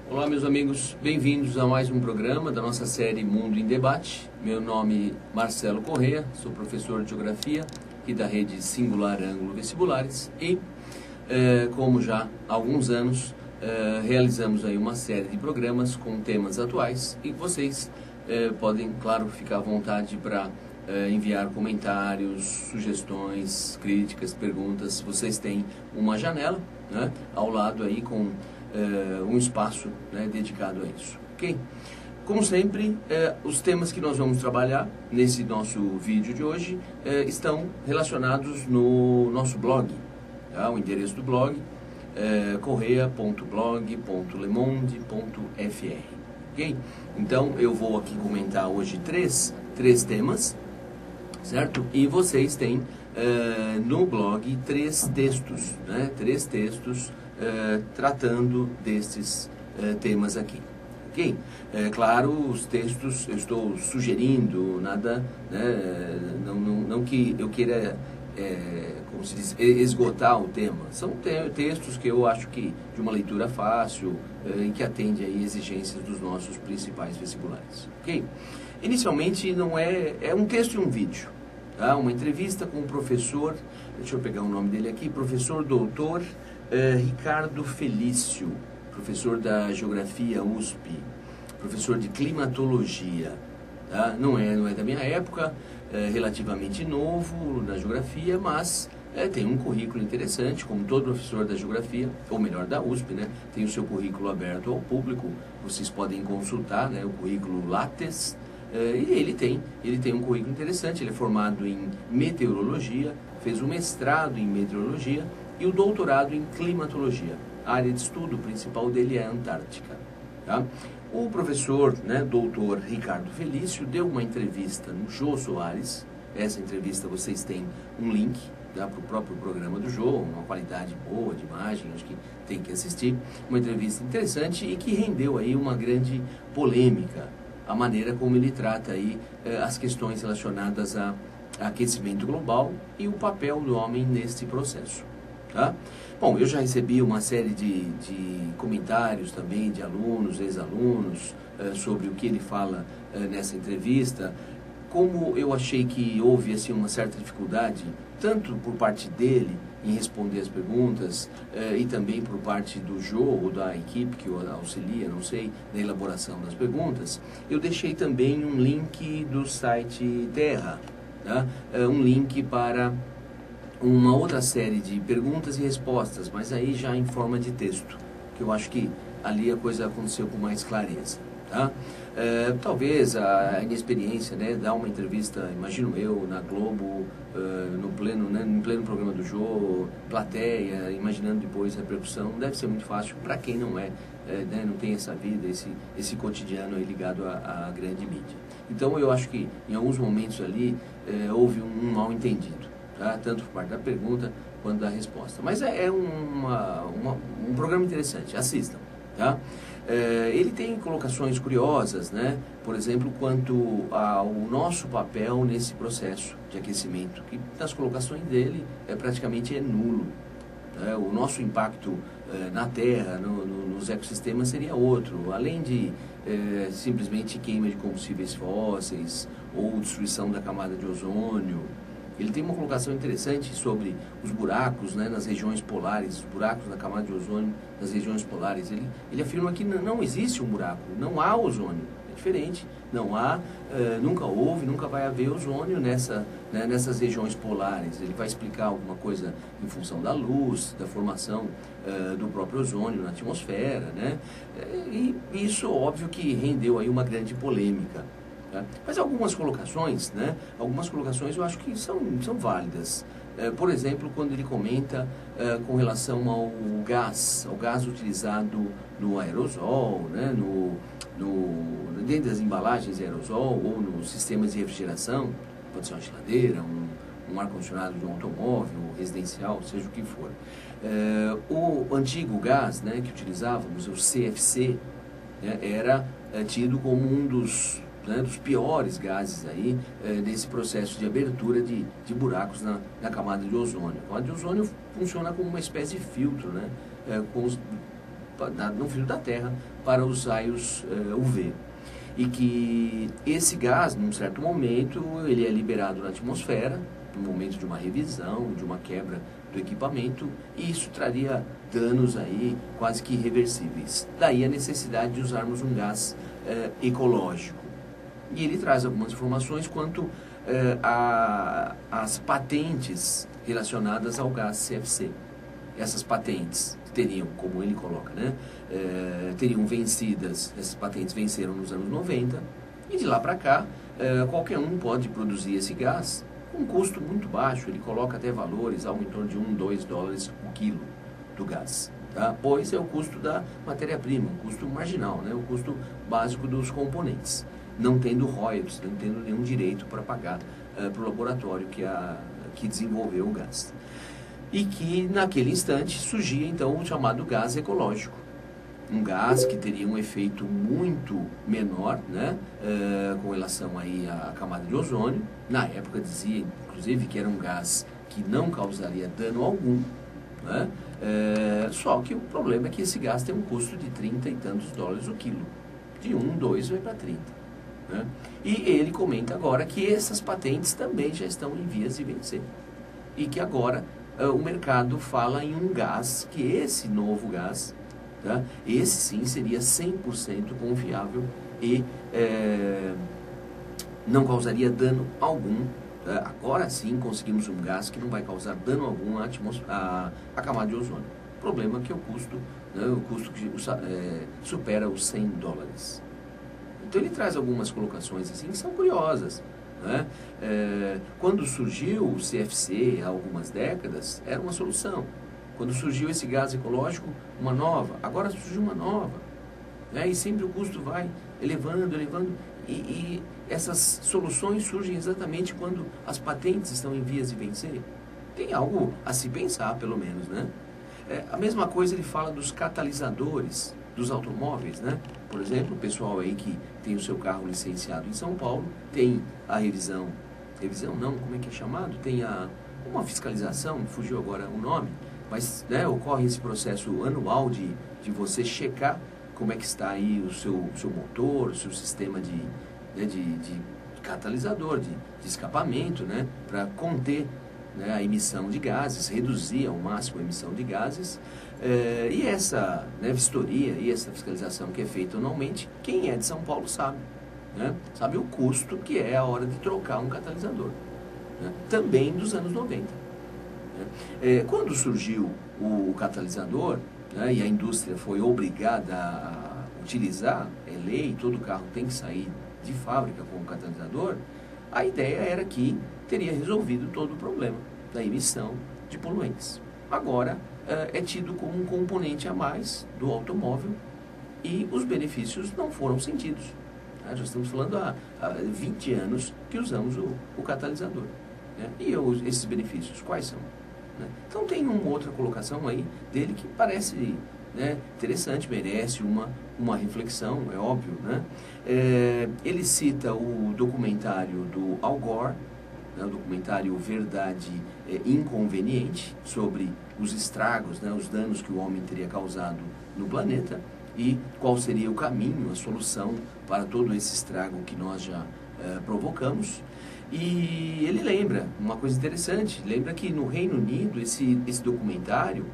Olá, meus amigos, bem-vindos a mais um programa da nossa série Mundo em Debate. Meu nome é Marcelo Corrêa, sou professor de Geografia aqui da rede Singular Ângulo Vestibulares e, como já há alguns anos, realizamos aí uma série de programas com temas atuais e vocês podem, claro, ficar à vontade para enviar comentários, sugestões, críticas, perguntas. Vocês têm uma janela, né, ao lado aí com um espaço, né, dedicado a isso, ok? Como sempre, os temas que nós vamos trabalhar nesse nosso vídeo de hoje estão relacionados no nosso blog, tá? O endereço do blog é correa.blog.lemonde.fr, ok? Então eu vou aqui comentar hoje três temas, certo? E vocês têm no blog três textos, né? Três textos tratando destes temas aqui, ok? Claro, os textos eu estou sugerindo, nada, né? Não que eu queira, como se diz, esgotar o tema. São textos que eu acho que de uma leitura fácil e que atende aí exigências dos nossos principais vestibulares, ok? Inicialmente não é um texto e um vídeo, tá? Uma entrevista com o professor, deixa eu pegar o nome dele aqui, professor doutor Ricardo Felício, professor da Geografia USP, professor de Climatologia, tá? Não é da minha época, relativamente novo na Geografia, mas tem um currículo interessante, como todo professor da Geografia, ou melhor, da USP, né? Tem o seu currículo aberto ao público, vocês podem consultar, né, o currículo Lattes. E ele tem um currículo interessante. Ele é formado em meteorologia, fez o mestrado em meteorologia e o doutorado em climatologia. A área de estudo principal dele é a Antártica, tá? O professor, né, doutor Ricardo Felício, deu uma entrevista no Jô Soares. Essa entrevista vocês têm um link, tá, para o próprio programa do Jô, uma qualidade boa de imagem, acho que tem que assistir. Uma entrevista interessante e que rendeu aí uma grande polêmica, a maneira como ele trata aí as questões relacionadas a aquecimento global e o papel do homem neste processo, tá? Bom, eu já recebi uma série de comentários também de alunos, ex-alunos, sobre o que ele fala nessa entrevista. Como eu achei que houve assim, uma certa dificuldade, tanto por parte dele em responder as perguntas e também por parte do Jô ou da equipe que o auxilia, não sei, na elaboração das perguntas, eu deixei também um link do site Terra, tá? Um link para uma outra série de perguntas e respostas, mas aí já em forma de texto, que eu acho que ali a coisa aconteceu com mais clareza, tá? Talvez a inexperiência, né, dar uma entrevista, imagino eu, na Globo, no pleno programa do Jô, plateia, imaginando depois a repercussão, deve ser muito fácil para quem não né, não tem essa vida, esse cotidiano aí ligado à grande mídia. Então eu acho que em alguns momentos ali houve um mal entendido, tá? Tanto por parte da pergunta quanto da resposta. Mas é um programa interessante, assistam, tá? Ele tem colocações curiosas, né? Por exemplo, quanto ao nosso papel nesse processo de aquecimento, que nas colocações dele praticamente é nulo, né? O nosso impacto na Terra, nos ecossistemas seria outro, além de simplesmente queima de combustíveis fósseis ou destruição da camada de ozônio. Ele tem uma colocação interessante sobre os buracos, né, nas regiões polares, os buracos na camada de ozônio nas regiões polares. Ele afirma que não existe um buraco, não há ozônio. É diferente, não há, nunca houve, nunca vai haver ozônio nessas regiões polares. Ele vai explicar alguma coisa em função da luz, da formação do próprio ozônio na atmosfera, né? E isso, óbvio, que rendeu aí uma grande polêmica. Tá? Mas algumas colocações, né? Algumas colocações eu acho que são válidas. Por exemplo, quando ele comenta com relação ao gás utilizado no aerosol, né? Dentro das embalagens de aerosol ou nos sistemas de refrigeração, pode ser uma geladeira, um ar-condicionado de um automóvel, residencial, seja o que for. O antigo gás, né, que utilizávamos, o CFC, né, era tido como um dos né, dos piores gases aí, nesse processo de abertura de buracos na camada de ozônio. A camada de ozônio funciona como uma espécie de filtro, né, no filtro da Terra para os raios UV. E que esse gás, num certo momento, ele é liberado na atmosfera, no momento de uma revisão, de uma quebra do equipamento, e isso traria danos aí quase que irreversíveis. Daí a necessidade de usarmos um gás ecológico. E ele traz algumas informações quanto às patentes relacionadas ao gás CFC. Essas patentes teriam, como ele coloca, né, teriam vencidas, essas patentes venceram nos anos 90, e de lá para cá, qualquer um pode produzir esse gás com um custo muito baixo. Ele coloca até valores algo em torno de $1-2 o quilo do gás, tá? Pois é o custo da matéria-prima, um custo marginal, né, o custo básico dos componentes, não tendo royalties, não tendo nenhum direito para pagar para o laboratório que desenvolveu o gás. E que naquele instante surgia então o chamado gás ecológico, um gás que teria um efeito muito menor, né, com relação aí à camada de ozônio. Na época dizia inclusive que era um gás que não causaria dano algum, né, só que o problema é que esse gás tem um custo de 30 e tantos dólares o quilo, de 2 vai para 30, né? E ele comenta agora que essas patentes também já estão em vias de vencer, e que agora o mercado fala em um gás, que esse novo gás, tá, esse sim seria 100% confiável e não causaria dano algum. Tá? Agora sim conseguimos um gás que não vai causar dano algum à camada de ozônio. O problema é que o custo, né, o custo que supera os $100. Então ele traz algumas colocações assim que são curiosas. Né? Quando surgiu o CFC há algumas décadas, era uma solução. Quando surgiu esse gás ecológico, uma nova. Agora surgiu uma nova, né? E sempre o custo vai elevando. E essas soluções surgem exatamente quando as patentes estão em vias de vencer. Tem algo a se pensar, pelo menos, né? A mesma coisa ele fala dos catalisadores dos automóveis, né? Por exemplo, o pessoal aí que tem o seu carro licenciado em São Paulo, tem a revisão não, como é que é chamado? Tem uma fiscalização, fugiu agora o nome, mas, né, ocorre esse processo anual de você checar como é que está aí o seu motor, o seu sistema de catalisador, de escapamento, né, para conter, né, a emissão de gases, reduzir ao máximo a emissão de gases. E essa, né, vistoria e essa fiscalização que é feita anualmente, quem é de São Paulo sabe, né, sabe o custo que é a hora de trocar um catalisador, né, também dos anos 90. Quando surgiu o catalisador, né, e a indústria foi obrigada a utilizar, lei, todo carro tem que sair de fábrica com o catalisador, a ideia era que teria resolvido todo o problema da emissão de poluentes. Agora é tido como um componente a mais do automóvel e os benefícios não foram sentidos. Já estamos falando há 20 anos que usamos o catalisador, né? E esses benefícios, quais são? Então tem uma outra colocação aí dele que parece, né, interessante, merece uma reflexão, é óbvio, né? Ele cita o documentário do Al Gore, né, o documentário Verdade Inconveniente, sobre os estragos, né, os danos que o homem teria causado no planeta e qual seria o caminho, a solução para todo esse estrago que nós já provocamos. E ele lembra uma coisa interessante, lembra que no Reino Unido esse documentário,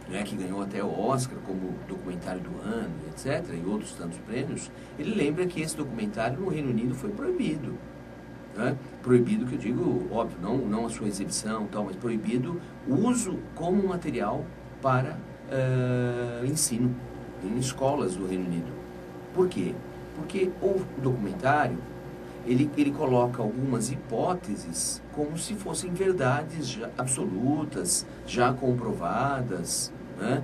né, que ganhou até o Oscar como documentário do ano, etc., e outros tantos prêmios, ele lembra que esse documentário no Reino Unido foi proibido. Né? Proibido, que eu digo, óbvio, não a sua exibição, tal, mas proibido o uso como material para ensino em escolas do Reino Unido. Por quê? Porque o documentário ele coloca algumas hipóteses como se fossem verdades já absolutas, já comprovadas, né?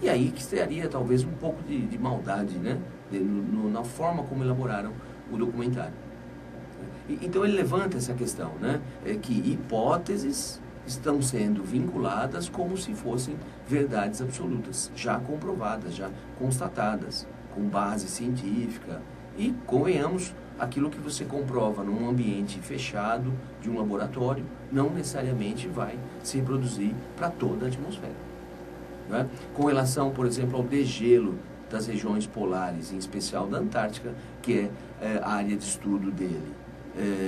E aí que teria talvez um pouco de maldade, né? Na forma como elaboraram o documentário. Então ele levanta essa questão, né? Que hipóteses estão sendo vinculadas como se fossem verdades absolutas, já comprovadas, já constatadas, com base científica. E, convenhamos, aquilo que você comprova num ambiente fechado de um laboratório não necessariamente vai se reproduzir para toda a atmosfera. Né? Com relação, por exemplo, ao degelo das regiões polares, em especial da Antártica, que é a área de estudo dele.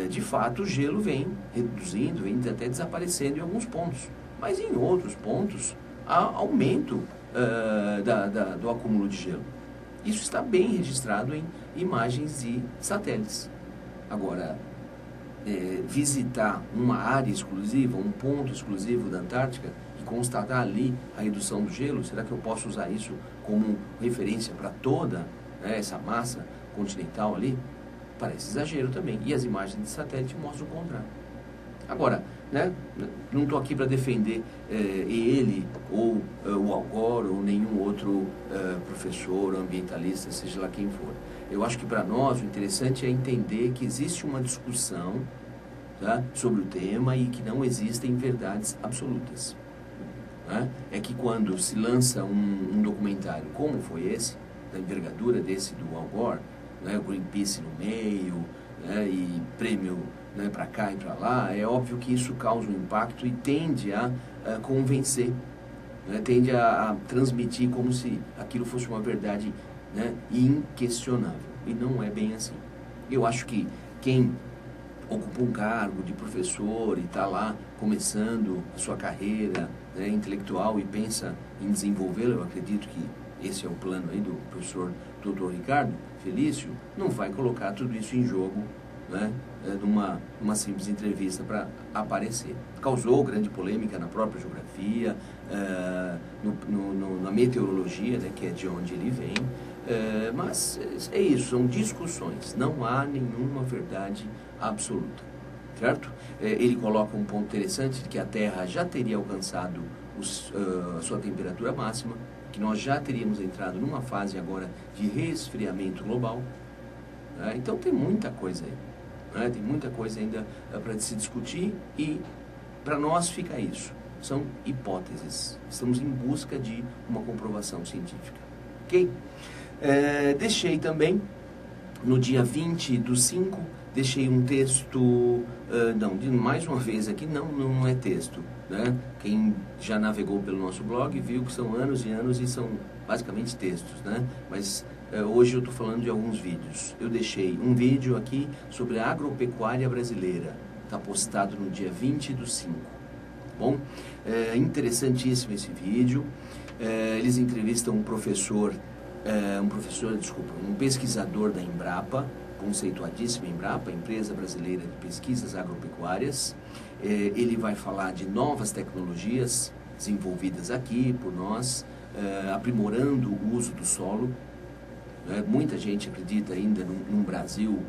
De fato, o gelo vem reduzindo, vem até desaparecendo em alguns pontos. Mas em outros pontos, há aumento do acúmulo de gelo. Isso está bem registrado em imagens de satélites. Agora, visitar uma área exclusiva, um ponto exclusivo da Antártica, e constatar ali a redução do gelo, será que eu posso usar isso como referência para toda essa massa continental ali? Parece exagero também. E as imagens de satélite mostram o contrário. Agora, né, não estou aqui para defender ele, ou o Al Gore, ou nenhum outro professor, ambientalista, seja lá quem for. Eu acho que para nós o interessante é entender que existe uma discussão, tá, sobre o tema e que não existem verdades absolutas. Né? É que quando se lança um documentário como foi esse, da envergadura desse do Al Gore, né, o Greenpeace no meio, né, e prêmio, né, para cá e para lá, é óbvio que isso causa um impacto e tende a convencer, né, tende a transmitir como se aquilo fosse uma verdade, né, inquestionável. E não é bem assim. Eu acho que quem ocupa um cargo de professor e está lá começando a sua carreira, né, intelectual e pensa em desenvolvê-la, eu acredito que esse é o plano aí do professor Dr. Ricardo Felício, não vai colocar tudo isso em jogo, né, numa simples entrevista para aparecer. Causou grande polêmica na própria geografia, na meteorologia, né, que é de onde ele vem, mas é isso, são discussões, não há nenhuma verdade absoluta, certo? Ele coloca um ponto interessante de que a Terra já teria alcançado a sua temperatura máxima, que nós já teríamos entrado numa fase agora de resfriamento global, né? Então tem muita coisa aí, né? Tem muita coisa ainda para se discutir e para nós fica isso, são hipóteses, estamos em busca de uma comprovação científica, ok? Deixei também, no dia 20/5, deixei um texto, mais uma vez aqui, não é texto, né? Quem já navegou pelo nosso blog viu que são anos e anos e são basicamente textos, né? Mas hoje eu estou falando de alguns vídeos. Eu deixei um vídeo aqui sobre a agropecuária brasileira, está postado no dia 20/5, tá bom? Interessantíssimo esse vídeo. Eles entrevistam um pesquisador da Embrapa, conceituadíssima Embrapa, Empresa Brasileira de Pesquisas Agropecuárias. Ele vai falar de novas tecnologias desenvolvidas aqui por nós, aprimorando o uso do solo. Muita gente acredita ainda num Brasil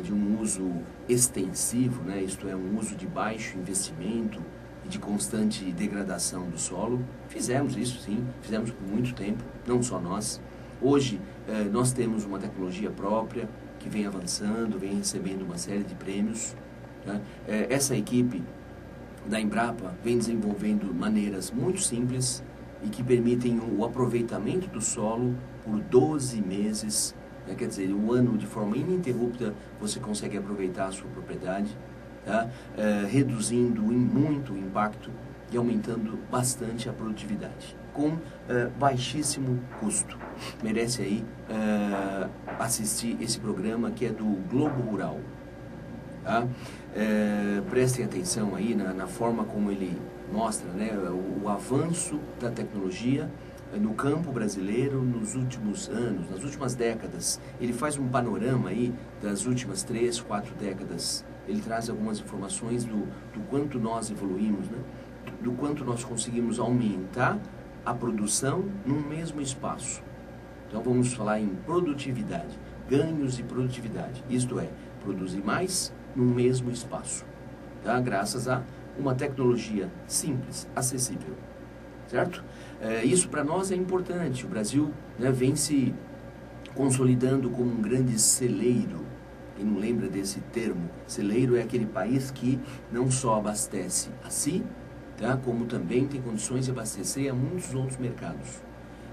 de um uso extensivo, né? Isto é, um uso de baixo investimento e de constante degradação do solo. Fizemos isso, sim, fizemos por muito tempo, não só nós. Hoje, nós temos uma tecnologia própria que vem avançando, vem recebendo uma série de prêmios, né? Essa equipe da Embrapa vem desenvolvendo maneiras muito simples e que permitem o aproveitamento do solo por 12 meses, né? Quer dizer, um ano de forma ininterrupta você consegue aproveitar a sua propriedade, tá? Reduzindo muito o impacto e aumentando bastante a produtividade, com baixíssimo custo. Merece aí assistir esse programa que é do Globo Rural. Tá? Prestem atenção aí na forma como ele mostra, né, o avanço da tecnologia no campo brasileiro nos últimos anos, nas últimas décadas. Ele faz um panorama aí das últimas 3, 4 décadas. Ele traz algumas informações do quanto nós evoluímos, né? Do quanto nós conseguimos aumentar a produção num mesmo espaço. Então vamos falar em produtividade, ganhos de produtividade, isto é, produzir mais num mesmo espaço, tá? Graças a uma tecnologia simples, acessível, certo? Isso para nós é importante. O Brasil, né, vem se consolidando como um grande celeiro. Quem não lembra desse termo? Celeiro é aquele país que não só abastece a si, tá, como também tem condições de abastecer a muitos outros mercados.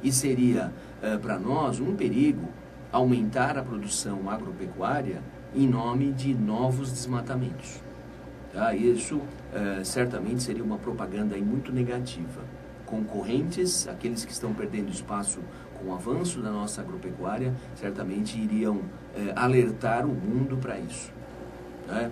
E seria para nós um perigo aumentar a produção agropecuária em nome de novos desmatamentos. Tá? Isso certamente seria uma propaganda aí muito negativa. Concorrentes, aqueles que estão perdendo espaço com o avanço da nossa agropecuária, certamente iriam alertar o mundo para isso. Né?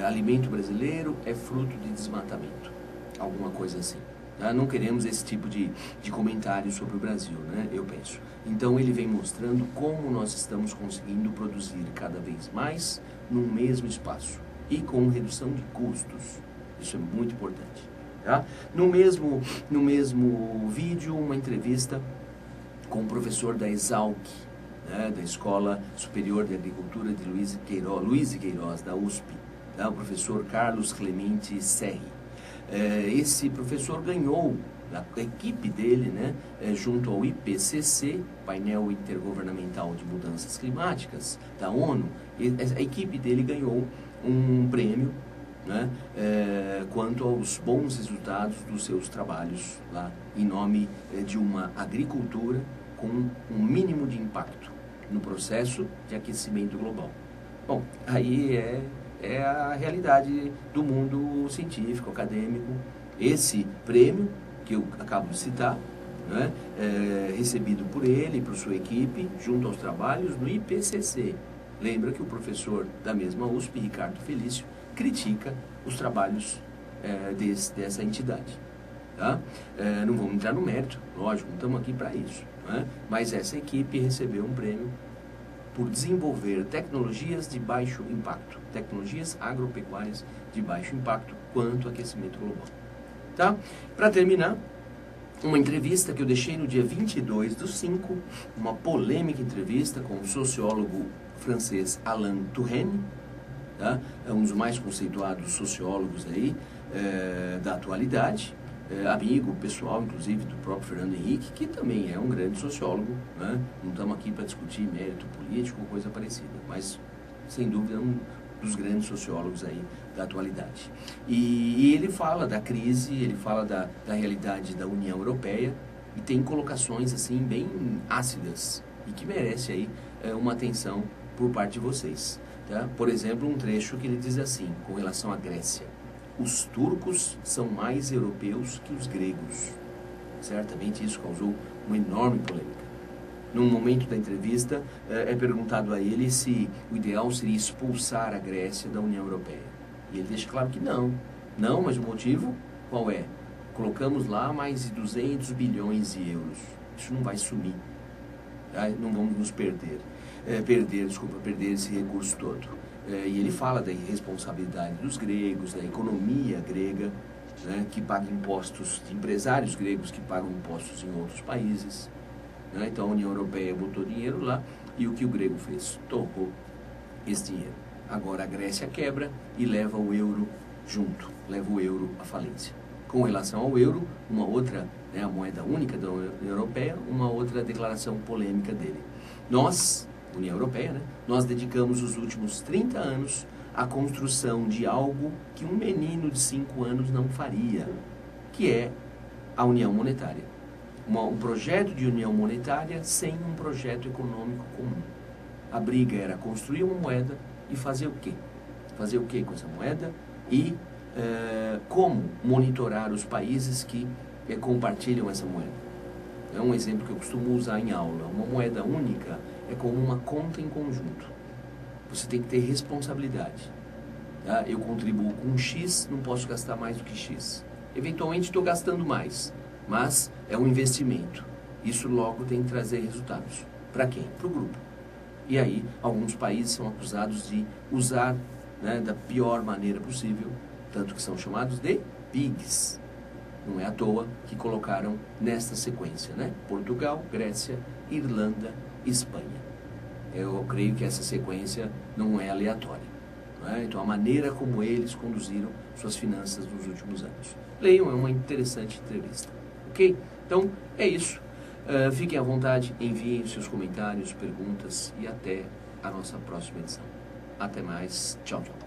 Alimento brasileiro é fruto de desmatamento, alguma coisa assim. Tá? Não queremos esse tipo de comentário sobre o Brasil, né? Eu penso. Então ele vem mostrando como nós estamos conseguindo produzir cada vez mais no mesmo espaço e com redução de custos. Isso é muito importante. Tá? No mesmo vídeo, uma entrevista com o professor da Exalc, né, da Escola Superior de Agricultura de Luiz de Queiroz, da USP, tá? O professor Carlos Clemente Serri. Esse professor ganhou, a equipe dele, né, junto ao IPCC, Painel Intergovernamental de Mudanças Climáticas, da ONU, a equipe dele ganhou um prêmio, né, quanto aos bons resultados dos seus trabalhos lá, em nome de uma agricultura com um mínimo de impacto no processo de aquecimento global. Bom, aí é a realidade do mundo científico, acadêmico. Esse prêmio que eu acabo de citar, né, recebido por ele e por sua equipe, junto aos trabalhos do IPCC. Lembra que o professor da mesma USP, Ricardo Felício, critica os trabalhos dessa entidade. Tá? Não vamos entrar no mérito, lógico, não estamos aqui para isso. Né? Mas essa equipe recebeu um prêmio por desenvolver tecnologias de baixo impacto, tecnologias agropecuárias de baixo impacto quanto ao aquecimento global. Tá? Para terminar, uma entrevista que eu deixei no dia 22/5, uma polêmica entrevista com o sociólogo francês Alain Touraine, tá? É um dos mais conceituados sociólogos aí, da atualidade, amigo pessoal, inclusive, do próprio Fernando Henrique, que também é um grande sociólogo, né? Não estamos aqui para discutir mérito político ou coisa parecida, mas, sem dúvida, um dos grandes sociólogos aí da atualidade. E ele fala da crise, ele fala da realidade da União Europeia, e tem colocações, assim, bem ácidas, e que merece aí uma atenção por parte de vocês. Tá? Por exemplo, um trecho que ele diz assim, com relação à Grécia: os turcos são mais europeus que os gregos. Certamente isso causou uma enorme polêmica. Num momento da entrevista, é perguntado a ele se o ideal seria expulsar a Grécia da União Europeia. E ele deixa claro que não. Não, mas o motivo qual é? Colocamos lá mais de 200 bilhões de euros. Isso não vai sumir. Tá? Não vamos nos perder. Perder esse recurso todo. E ele fala da irresponsabilidade dos gregos, da economia grega, né, que paga impostos, de empresários gregos que pagam impostos em outros países. Né? Então a União Europeia botou dinheiro lá e o que o grego fez? Torrou esse dinheiro. Agora a Grécia quebra e leva o euro junto, leva o euro à falência. Com relação ao euro, uma outra, né, a moeda única da União Europeia, uma outra declaração polêmica dele. Nós, União Europeia, né, nós dedicamos os últimos 30 anos à construção de algo que um menino de 5 anos não faria, que é a União Monetária. Um projeto de união monetária sem um projeto econômico comum. A briga era construir uma moeda e fazer o quê? Fazer o quê com essa moeda? E como monitorar os países que compartilham essa moeda. É um exemplo que eu costumo usar em aula. Uma moeda única é como uma conta em conjunto. Você tem que ter responsabilidade. Tá? Eu contribuo com X, não posso gastar mais do que X. Eventualmente estou gastando mais, mas é um investimento. Isso logo tem que trazer resultados. Para quem? Para o grupo. E aí, alguns países são acusados de usar, né, da pior maneira possível, tanto que são chamados de PIGs. Não é à toa que colocaram nesta sequência, né? Portugal, Grécia, Irlanda, Espanha. Eu creio que essa sequência não é aleatória. Não é? Então, a maneira como eles conduziram suas finanças nos últimos anos. Leiam, é uma interessante entrevista. Ok? Então, é isso. Fiquem à vontade, enviem os seus comentários, perguntas e até a nossa próxima edição. Até mais. Tchau, tchau.